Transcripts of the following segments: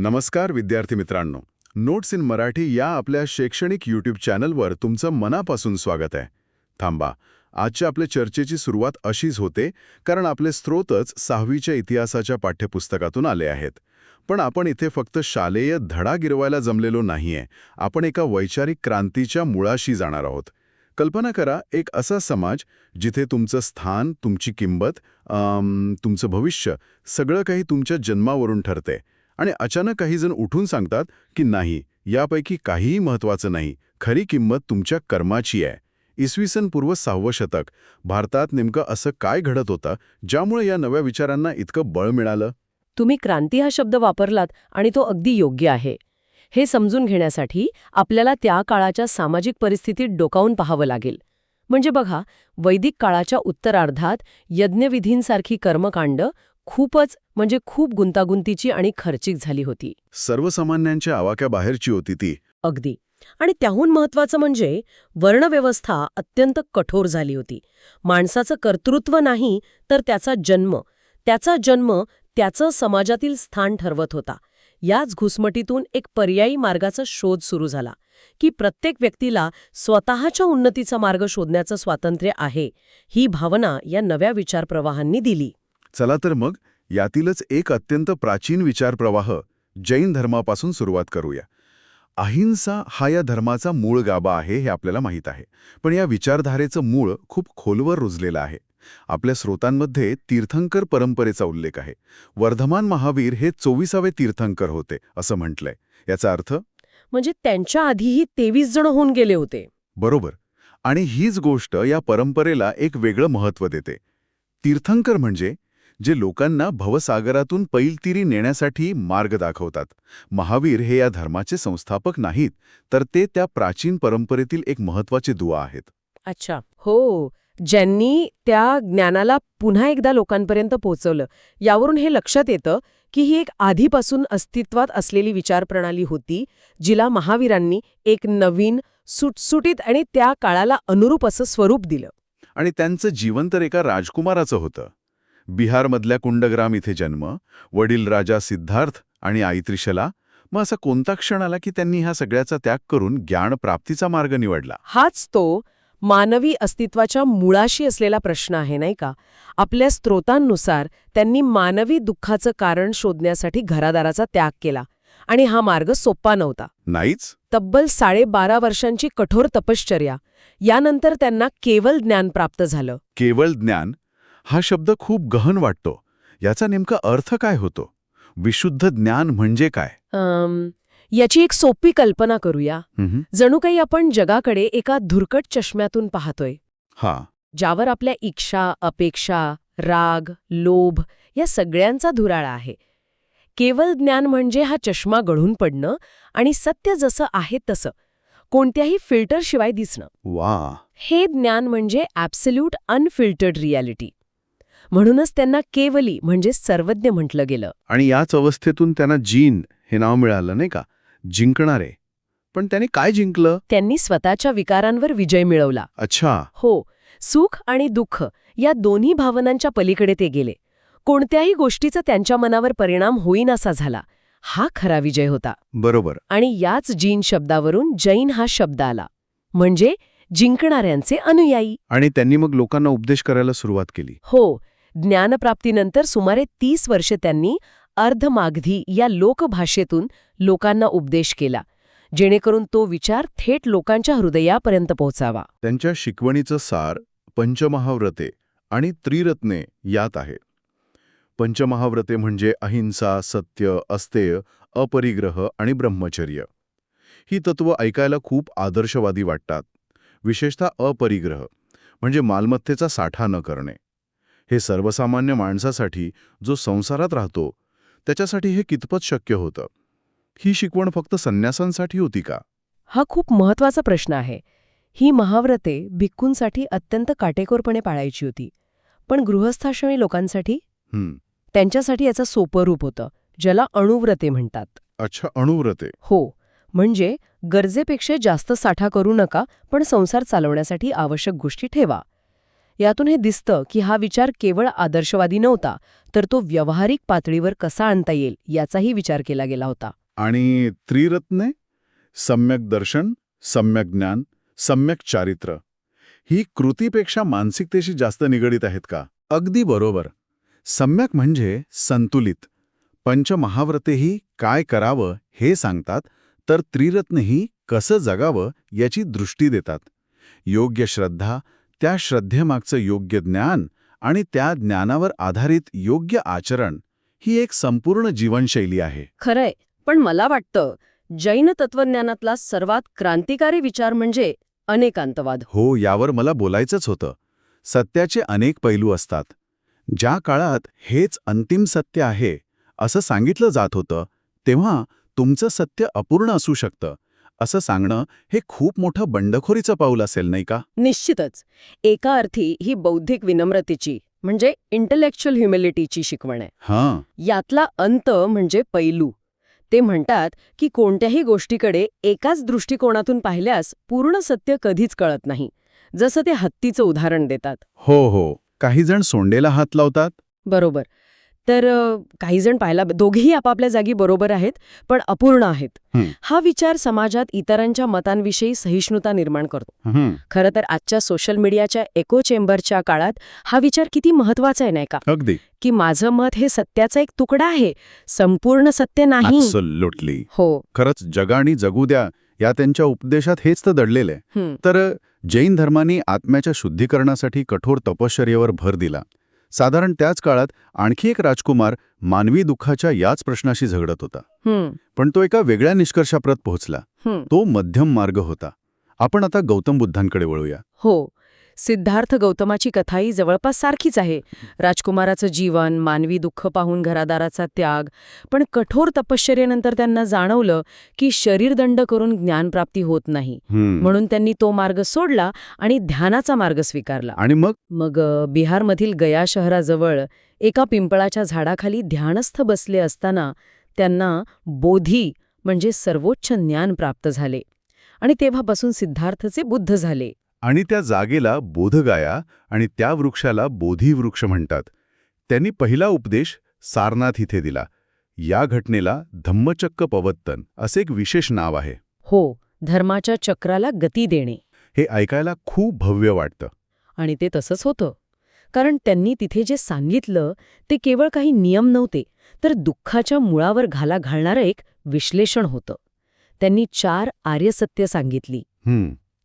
नमस्कार विद्यार्थी मित्रांनो. नोट्स इन मराठी या आपल्या शैक्षणिक यूट्यूब चॅनलवर तुमचं मनापासून स्वागत आहे. थांबा, आजच्या आपल्या चर्चेची सुरुवात अशीच होते कारण आपले स्रोतच 6वीच्या इतिहासाच्या पाठ्यपुस्तकातून आले आहेत. पण आपण इथे फक्त शालेय धडा गिरवायला जमलेलो नाहीये. आपण एका वैचारिक क्रांतीच्या मुळाशी जाणार आहोत. कल्पना करा, एक असा समाज जिथे तुमचं स्थान, तुमची किंमत, तुमचं भविष्य सगळं काही तुमच्या जन्मावरून ठरते. आणि अचानक काही जण उठून सांगतात की नाही, यापैकी काहीही महत्त्वाचं नाही, खरी किंमत तुमच्या कर्माची आहे. इसवी सन पूर्व 6वं शतक भारतात नेमकं असं काय घडत होतं ज्यामुळे या नव्या विचारांना इतकं बळ मिळालं? तुम्ही क्रांती हा शब्द वापरलात आणि तो अगदी योग्य आहे. हे समजून घेण्यासाठी आपल्याला त्या काळाच्या सामाजिक परिस्थितीत डोकावून पाहावं लागेल. म्हणजे बघा, वैदिक काळाच्या उत्तरार्धात यज्ञविधींसारखी कर्मकांड खूप गुंतागुंतीची आणि खर्चिक झाली होती. सर्वसामान्यांच्या आवाक्याबाहेरची होती ती. अगदी. आणि त्याहून महत्वाचं म्हणजे वर्णव्यवस्था अत्यंत कठोर झाली होती. माणसाचं कर्तृत्व नाही, तर त्याचा जन्म त्याचं समाजातील स्थान ठरवत होता. याच घुसमटीतून एक पर्यायी मार्गाचा शोध सुरू झाला की प्रत्येक व्यक्तीला स्वतःच्या उन्नतीचा मार्ग शोधण्याचं स्वातंत्र्य आहे. ही भावना या नव्या विचारप्रवाहांनी दिली. चला तर मग यातीलच एक अत्यंत प्राचीन विचारप्रवाह जैन धर्मापासून सुरुवात करूया. अहिंसा हा या धर्माचा मूळ गाभा आहे हे आपल्याला माहीत आहे. पण या विचारधारेचं मूळ खूप खोलवर रुजलेलं आहे. आपल्या स्रोतांमध्ये तीर्थंकर परंपरेचा उल्लेख आहे. वर्धमान महावीर हे 24वे तीर्थंकर होते असं म्हटलंय. याचा अर्थ म्हणजे त्यांच्या आधीही 23 जण होऊन गेले होते. बरोबर. आणि हीच गोष्ट या परंपरेला एक वेगळं महत्त्व देते. तीर्थंकर म्हणजे जे लोकांना भवसागरातून पैलतीरी नेण्यासाठी मार्ग दाखवतात. महावीर हे या धर्माचे संस्थापक नाहीत, तर ते त्या प्राचीन परंपरेतील एक महत्त्वाचे दुवा आहेत. अच्छा, हो. ज्यांनी त्या ज्ञानाला पुन्हा एकदा लोकांपर्यंत पोहोचवलं. यावरून हे लक्षात येतं की ही एक आधीपासून अस्तित्वात असलेली विचारप्रणाली होती, जिला महावीरांनी एक नवीन, सुटसुटीत आणि त्या काळाला अनुरूप असं स्वरूप दिलं. आणि त्यांचं जीवन तर एका राजकुमाराचं होतं. बिहारमधल्या कुंडग्राम इथे जन्म, वडील राजा सिद्धार्थ आणि आई त्रिशला. मग असा कोणता क्षण आला की त्यांनी ह्या सगळ्याचा त्याग करून ज्ञानप्राप्तीचा मार्ग निवडला? हाच तो मानवी अस्तित्वाच्या मुळाशी असलेला प्रश्न आहे, नाही का? आपल्या स्रोतांनुसार त्यांनी मानवी दुःखाचं कारण शोधण्यासाठी घरादाराचा त्याग केला. आणि हा मार्ग सोपा नव्हता. नाहीच. तब्बल 12.5 वर्षांची कठोर तपश्चर्या. यानंतर त्यांना केवळ ज्ञान प्राप्त झालं. केवळ ज्ञान हा शब्द खूप गहन वाटतो. याचा नेमका अर्थ काय होतो? विशुद्ध ज्ञान म्हणजे काय? याची एक सोपी कल्पना करूया. जणू काही आपण जगाकडे एका धुरकट चष्म्यातून पाहतोय. ज्यावर आपल्या इच्छा, अपेक्षा, राग, लोभ या सगळ्यांचा धुराळा आहे. केवळ ज्ञान म्हणजे हा चष्मा गळून पडणं आणि सत्य जसं आहे तसं, कोणत्याही फिल्टरशिवाय दिसणं. वा. हे ज्ञान म्हणजे ॲब्सोल्यूट अनफिल्टर्ड रियालिटी. म्हणूनच त्यांना केवली म्हणजे सर्वज्ञ म्हटलं गेलं. आणि याच अवस्थेतून त्यांना जीन हे नाव मिळालं, नाही का? जिंकणारे. पण त्यांनी काय जिंकलं? त्यांनी स्वतःच्या विकारांवर विजय मिळवला. अच्छा. हो. सुख आणि दुःख या दोन्ही भावनांच्या पलीकडे ते गेले. कोणत्याही गोष्टीचा त्यांच्या मनावर परिणाम होईनासा झाला. हा खरा विजय होता. बरोबर. आणि याच जीन शब्दावरून जैन हा शब्द आला, म्हणजे जिंकणाऱ्यांचे अनुयायी. आणि त्यांनी मग लोकांना उपदेश करायला सुरुवात केली. हो. ज्ञानप्राप्तीनंतर सुमारे 30 वर्षे त्यांनी अर्धमागधी या लोकभाषेतून लोकांना उपदेश केला, जेणेकरून तो विचार थेट लोकांच्या हृदयापर्यंत पोहोचावा. त्यांच्या शिकवणीचं सार पंचमहाव्रते आणि त्रिरत्ने यात आहे. पंचमहाव्रते म्हणजे अहिंसा, सत्य, अस्तेय, अपरिग्रह आणि ब्रह्मचर्य. ही तत्त्व ऐकायला खूप आदर्शवादी वाटतात. विशेषतः अपरिग्रह म्हणजे मालमत्तेचा साठा न करणे. हे सर्वसामान्य माणसासाठी जो संसारात राहतो त्याच्यासाठी हे कितपत शक्य होतं? ही शिकवण फक्त संन्यासांसाठी होती का? हा खूप महत्वाचा प्रश्न आहे. ही महाव्रते भिक्खूंसाठी अत्यंत काटेकोरपणे पाळायची होती. पण गृहस्थाश्रमी लोकांसाठी? त्यांच्यासाठी याचं सोपं रूप होतं, ज्याला अणुव्रते म्हणतात. अच्छा, अणुव्रते. हो. म्हणजे गरजेपेक्षा जास्त साठा करू नका, पण संसार चालवण्यासाठी आवश्यक गोष्टी ठेवा. यातून हे दिसतं की हा विचार केवळ आदर्शवादी नव्हता, तर तो व्यावहारिक पातळीवर कसा आणता येईल याचाही विचार केला गेला होता. आणि त्रिरत्ने, सम्यक दर्शन, सम्यक ज्ञान, सम्यक चारित्र्य, ही कृतीपेक्षा मानसिकतेशी जास्त निगडीत आहेत का? अगदी बरोबर. सम्यक म्हणजे संतुलित. पंचमहाव्रतेही काय करावं हे सांगतात, तर त्रिरत्नेही कसं जगावं याची दृष्टी देतात. योग्य श्रद्धा, त्या श्रद्धेमागचं योग्य ज्ञान आणि त्या ज्ञानावर आधारित योग्य आचरण ही एक संपूर्ण जीवनशैली आहे. खरंय, पण मला वाटतं जैन तत्वज्ञानातला सर्वात क्रांतिकारी विचार म्हणजे अनेकांतवाद. हो, यावर मला बोलायचंच होतं. सत्याचे अनेक पैलू असतात. ज्या काळात हेच अंतिम सत्य आहे असं सांगितलं जात होतं, तेव्हा तुमचं सत्य अपूर्ण असू शकतं असं सांगणं हे खूप मोठं बंडखोरीचं पाऊल असेल, नाही का? निश्चितच. एका अर्थी ही बौद्धिक विनम्रतेची म्हणजे इंटलेक्च्युअल ह्युमिलिटीची शिकवण आहे. हां, यातला अंत म्हणजे पैलू. ते म्हणतात की कोणत्याही गोष्टीकडे एकाच दृष्टिकोनातून पाहिल्यास पूर्ण सत्य कधीच कळत नाही. जसं ते हत्तीचं उदाहरण देतात. हो. काही जण सोंडेला हात लावतात. बरोबर. तर काही जण पाहायला दोघेही आपापल्या जागी बरोबर आहेत, पण अपूर्ण आहेत. हा विचार समाजात इतरांच्या मतांविषयी सहिष्णुता निर्माण करतो. खरं तर आजच्या सोशल मीडियाच्या एको चेंबरच्या काळात हा विचार किती महत्वाचा आहे, नाही का? अगदी. की माझं मत हे सत्याचा एक तुकडा आहे, संपूर्ण सत्य नाही. ॲब्सोल्युटली. हो. खरंच जगाणी जगू द्या या त्यांच्या उपदेशात हेच तर दडलेलं आहे. तर जैन धर्माने आत्म्याच्या शुद्धीकरणासाठी कठोर तपश्चर्येवर भर दिला. साधारण त्याच काळात आणखी एक राजकुमार मानवी दुःखाच्या याच प्रश्नाशी झगडत होता. पण तो एका वेगळ्या निष्कर्षाप्रत पोहोचला. तो मध्यम मार्ग होता. आपण आता गौतम बुद्धांकडे वळूया. हो. सिद्धार्थ गौतमाची कथाही जवळपास सारखीच आहे. राजकुमाराचं जीवन, मानवी दुःख पाहून घरादाराचा त्याग. पण कठोर तपश्चर्येनंतर त्यांना जाणवलं की शरीरदंड करून ज्ञानप्राप्ती होत नाही. म्हणून त्यांनी तो मार्ग सोडला आणि ध्यानाचा मार्ग स्वीकारला. आणि मग बिहारमधील गया शहराजवळ एका पिंपळाच्या झाडाखाली ध्यानस्थ बसले असताना त्यांना बोधी म्हणजे सर्वोच्च ज्ञान प्राप्त झाले. आणि तेव्हापासून सिद्धार्थचे बुद्ध झाले. आणि त्या जागेला बोधगाया आणि त्या वृक्षाला बोधिवृक्ष म्हणतात. त्यांनी पहिला उपदेश सारनाथ इथे दिला. या घटनेला धम्मचक्र पवत्तन असे एक विशेष नाव आहे. हो, धर्माच्या चक्राला गती देणे. हे ऐकायला खूप भव्य वाटतं. आणि ते तसंच होतं. कारण त्यांनी तिथे जे सांगितलं ते केवळ काही नियम नव्हते, तर दुःखाच्या मुळावर घाला घालणारं एक विश्लेषण होतं. त्यांनी 4 आर्यसत्य सांगितली.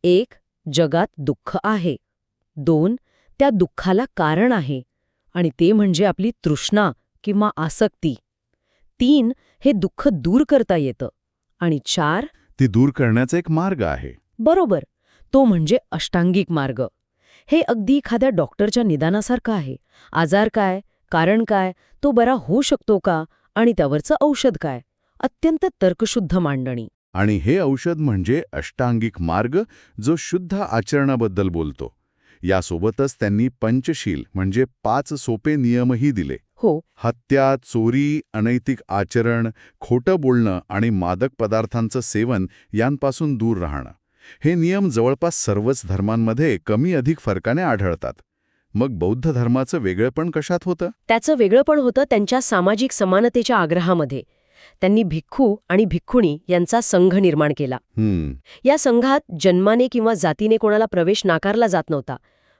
1. जगात दुःख आहे. 2. त्या दुःखाला कारण आहे आणि ते म्हणजे आपली तृष्णा किंवा आसक्ती. 3. हे दुःख दूर करता येतं. आणि 4. ती दूर करण्याचा एक मार्ग आहे. बरोबर, तो म्हणजे अष्टांगिक मार्ग. हे अगदी एखाद्या डॉक्टरच्या निदानासारखं आहे. आजार काय, कारण काय, तो बरा होऊ शकतो का आणि त्यावरचं औषध काय, अत्यंत तर्कशुद्ध मांडणी. आणि हे औषध म्हणजे अष्टांगिक मार्ग, जो शुद्ध आचरणाबद्दल बोलतो. यासोबतच त्यांनी पंचशील म्हणजे 5 सोपे नियमही दिले. हो. हत्या, चोरी, अनैतिक आचरण, खोटं बोलणं आणि मादक पदार्थांचं सेवन यांपासून दूर राहणं. हे नियम जवळपास सर्वच धर्मांमध्ये कमी अधिक फरकाने आढळतात. मग बौद्ध धर्माचं वेगळेपण कशात होतं? त्याचं वेगळंपण होतं त्यांच्या सामाजिक समानतेच्या आग्रहामध्ये. त्यांनी भिक्खू आणि भिक्खुणी यांचा संघ निर्माण केला. या संघात जन्माने किंवा जातीने कोणाला प्रवेश नाकारला जात नव्हता.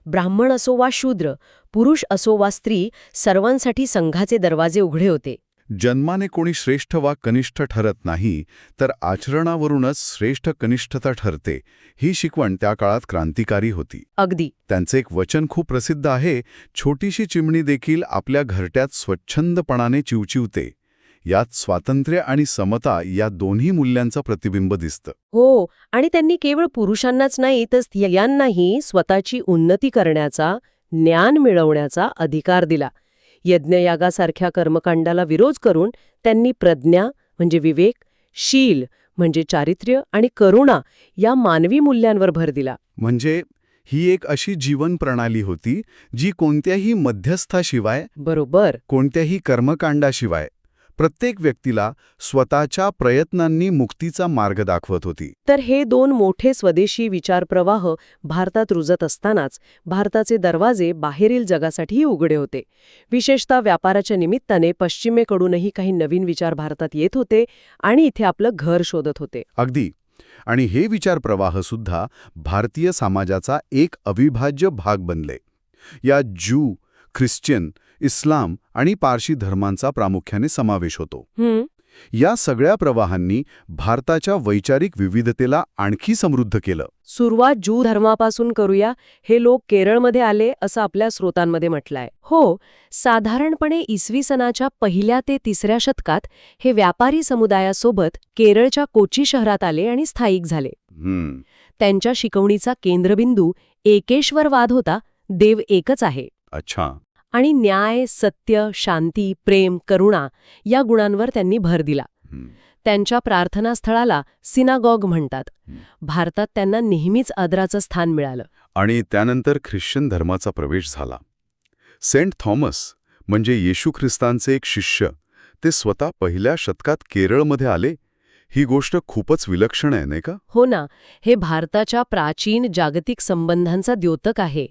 ब्राह्मण असो वा शूद्र, पुरुष असो वा स्त्री, सर्वांसाठी संघाचे दरवाजे उघडे होते. जन्माने कोणी श्रेष्ठ वा कनिष्ठ ठरत नाही, तर आचरणावरूनच श्रेष्ठ कनिष्ठता ठरते. ही शिकवण त्या काळात क्रांतिकारी होती. अगदी. त्यांचे एक वचन खूप प्रसिद्ध आहे, छोटीशी चिमणी देखील आपल्या घरट्यात स्वच्छंदपणाने चिवचिवते. यात स्वातंत्र्य आणि समता या दोन्ही मूल्यांचं प्रतिबिंब दिसतं. हो, आणि त्यांनी केवळ पुरुषांनाच नाही तर स्त्रियांनाही स्वतःची उन्नती करण्याचा, ज्ञान मिळवण्याचा अधिकार दिला. यज्ञयागासारख्या कर्मकांडाला विरोध करून त्यांनी प्रज्ञा म्हणजे विवेक, शील म्हणजे चारित्र्य आणि करुणा या मानवी मूल्यांवर भर दिला. म्हणजे ही एक अशी जीवन प्रणाली होती जी कोणत्याही मध्यस्थाशिवाय, बरोबर, कोणत्याही कर्मकांडाशिवाय प्रत्येक व्यक्तीला स्वतःच्या प्रयत्नांनी मुक्तीचा मार्ग दाखवत होती. तर हे दोन मोठे स्वदेशी विचारप्रवाह भारतात रुजत असतानाच भारताचे दरवाजे बाहेरील जगासाठीही उघडे होते. विशेषतः व्यापाराच्या निमित्ताने पश्चिमेकडूनही काही नवीन विचार भारतात येत होते आणि इथे आपलं घर शोधत होते. अगदी. आणि हे विचारप्रवाह सुद्धा भारतीय समाजाचा एक अविभाज्य भाग बनले. या ज्यू, ख्रिश्चन, इस्लाम आणि पारशी धर्मांचा प्रामुख्याने समावेश होतो. या सगळ्या प्रवाहांनी भारताच्या वैचारिक विविधतेला आणखी समृद्ध केलं. सुरुवात ज्यू धर्मापासून करूया. हे लोक केरळमध्ये आले असं आपल्या स्रोतांमध्ये म्हटलंय. हो, साधारणपणे इसवी सनाच्या 1ल्या ते 3ऱ्या शतकात हे व्यापारी समुदायासोबत केरळच्या कोची शहरात आले आणि स्थायिक झाले. त्यांच्या शिकवणीचा केंद्रबिंदू एकेश्वरवाद होता, देव एकच आहे. अच्छा. आणि न्याय, सत्य, शांती, प्रेम, करुणा या गुणांवर त्यांनी भर दिला. त्यांच्या प्रार्थनास्थळाला सिनागॉग म्हणतात. भारतात त्यांना नेहमीच आदराचं स्थान मिळालं. आणि त्यानंतर ख्रिश्चन धर्माचा प्रवेश झाला. सेंट थॉमस म्हणजे येशू ख्रिस्तांचे एक शिष्य, ते स्वतः 1ल्या शतकात केरळमध्ये आले. ही गोष्ट खूपच विलक्षण आहे, नाही का? हो ना. हे भारताच्या प्राचीन जागतिक संबंधांचा द्योतक आहे.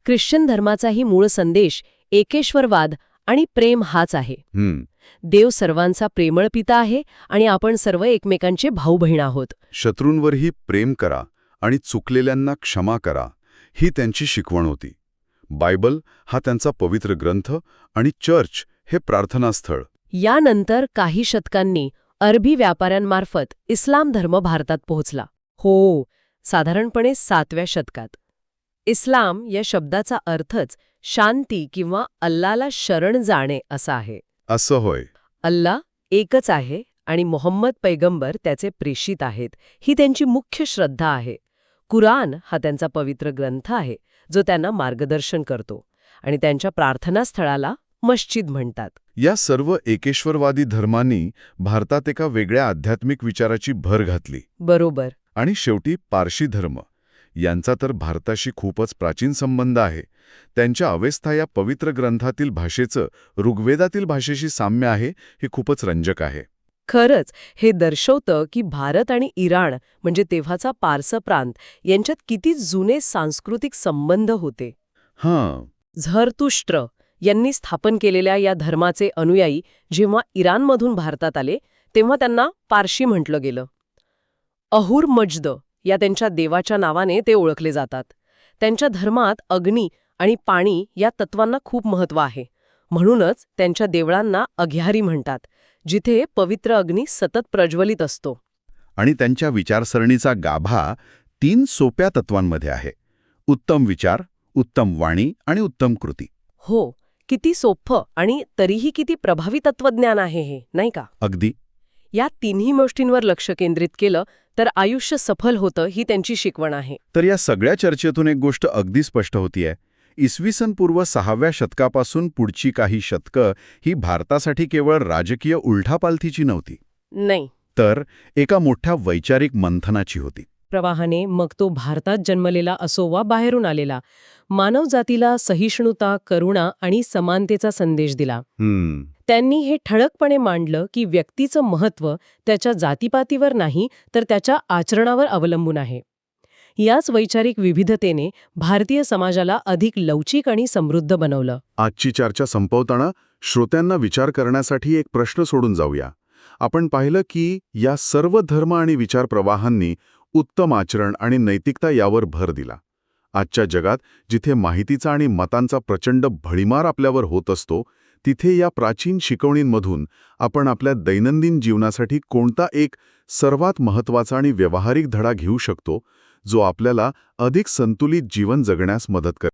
ख्रिश्चन धर्माचाही मूळ संदेश एकेश्वरवाद आणि प्रेम हाच आहे. देव सर्वांचा प्रेमळ पिता आहे आणि आपण सर्व एकमेकांचे भाऊ बहीण आहोत. शत्रूंवरही प्रेम करा आणि चुकलेल्यांना क्षमा करा, ही त्यांची शिकवण होती. बायबल हा त्यांचा पवित्र ग्रंथ आणि चर्च हे प्रार्थनास्थळ. यानंतर काही शतकांनी अरबी व्यापाऱ्यांमार्फत इस्लाम धर्म भारतात पोहोचला. हो, साधारणपणे 7व्या शतकात. इस्लाम या शब्दाचा अर्थच शांती किंवा अल्लाला शरण जाणे असा आहे. असं होय. अल्ला एकच आहे आणि मोहम्मद पैगंबर त्याचे प्रेषित आहेत, ही त्यांची मुख्य श्रद्धा आहे. कुराण हा त्यांचा पवित्र ग्रंथ आहे, जो त्यांना मार्गदर्शन करतो. आणि त्यांच्या प्रार्थनास्थळाला मस्जिद म्हणतात. या सर्व एकेश्वरवादी धर्मांनी भारतात एका वेगळ्या आध्यात्मिक विचाराची भर घातली. बरोबर. आणि शेवटी पारशी धर्म, यांचा तर भारताशी खूपच प्राचीन संबंध आहे. त्यांच्या अवेस्था या पवित्र ग्रंथातील भाषेचं ऋग्वेदातील भाषेशी साम्य आहे, हे खूपच रंजक आहे. खरंच हे दर्शवतं की भारत आणि इराण म्हणजे तेव्हाचा पारस प्रांत यांच्यात किती जुने सांस्कृतिक संबंध होते. झरतुष्ट्र यांनी स्थापन केलेल्या या धर्माचे अनुयायी जेव्हा इराणमधून भारतात आले तेव्हा त्यांना पारशी म्हटलं गेलं. अहुर मज्द या त्यांच्या देवाच्या नावाने ते ओळखले जातात. त्यांच्या धर्मात अग्नी आणि पाणी या तत्वांना खूप महत्त्व आहे. म्हणूनच त्यांच्या देवळांना अघ्यारी म्हणतात, जिथे पवित्र अग्नी सतत प्रज्वलित असतो. आणि त्यांच्या विचारसरणीचा गाभा 3 सोप्या तत्वांमध्ये आहे: उत्तम विचार, उत्तम वाणी आणि उत्तम कृती. हो, किती सोपं आणि तरीही किती प्रभावी तत्वज्ञान आहे हे, नाही का? अगदी. या तिन्ही गोष्टींवर लक्ष केंद्रित केलं तर आयुष्य सफल होतं, ही त्यांची शिकवण आहे. तर या सगळ्या चर्चेतून एक गोष्ट अगदी स्पष्ट होतीये. इसवी सन पूर्व 6व्या शतकापासून पुढची काही शतकं ही भारतासाठी केवळ राजकीय उलथापालथीची नव्हती. नाही, तर एका मोठ्या वैचारिक मंथनाची होती. प्रवाहाने, मग तो भारतात जन्मलेला असो वा बाहेरून आलेला, मानवजातीला सहिष्णुता, करुणा आणि समानतेचा संदेश दिला. त्यांनी हे ठळकपणे मांडलं की व्यक्तीचं महत्त्व त्याच्या जातीपातीवर नाही तर त्याच्या आचरणावर अवलंबून आहे. याच वैचारिक विविधतेने भारतीय समाजाला अधिक लवचिक आणि समृद्ध बनवलं. आजची चर्चा संपवताना श्रोत्यांना विचार करण्यासाठी एक प्रश्न सोडून जाऊया. आपण पाहिलं की या सर्व धर्म आणि विचार प्रवाहांनी उत्तम आचरण आणि नैतिकता यावर भर दिला. आजच्या जगात जिथे माहितीचा आणि मतांचा प्रचंड भडीमार आपल्यावर होत असतो, तिथे या प्राचीन शिकवणींमधून आपण आपल्या दैनंदिन जीवनासाठी कोणता एक सर्वात महत्त्वाचा आणि व्यावहारिक धडा घेऊ शकतो, जो आपल्याला अधिक संतुलित जीवन जगण्यास मदत करेल?